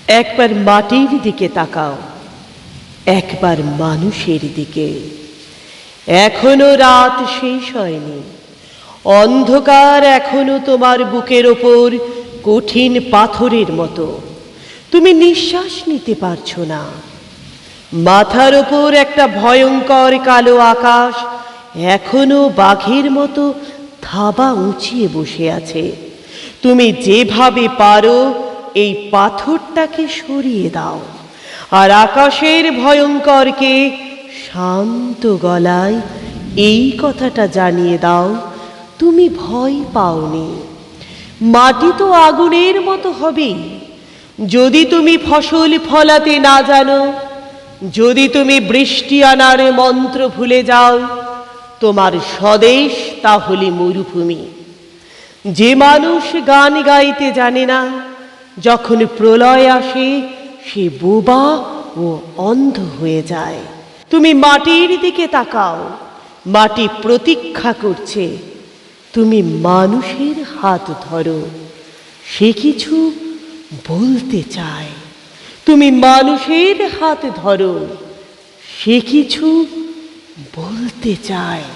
একবার মাটির দিকে তাকাও, একবার মানুষের দিকে। এখনো রাত শেষ হয়নি, অন্ধকার এখনো তোমার বুকের ওপর কঠিন পাথরের মতো। তুমি নিঃশ্বাস নিতে পারছো না। মাথার ওপর একটা ভয়ঙ্কর কালো আকাশ এখনো বাঘের মতো থাবা উঁচিয়ে বসে আছে। তুমি যেভাবে পারো এই পাথরটাকে সরিয়ে দাও, আর আকাশের ভয়ঙ্করকে শান্ত গলায় এই কথাটা জানিয়ে দাও, তুমি ভয় পাওনি। মাটি তো আগুনের মতো হবেই। যদি তুমি ফসল ফলাতে না জানো, যদি তুমি বৃষ্টি আনার মন্ত্র ভুলে যাও, তোমার স্বদেশ তাহলে মরুভূমি। যে মানুষ গান গাইতে জানে না, যখন প্রলয় আসে সে বোবা ও অন্ধ হয়ে যায়। তুমি মাটির দিকে তাকাও, মাটি প্রতীক্ষা করছে। তুমি মানুষের হাত ধরো, সে কিছু বলতে চায়। তুমি মানুষের হাত ধরো, সে কিছু বলতে চায়।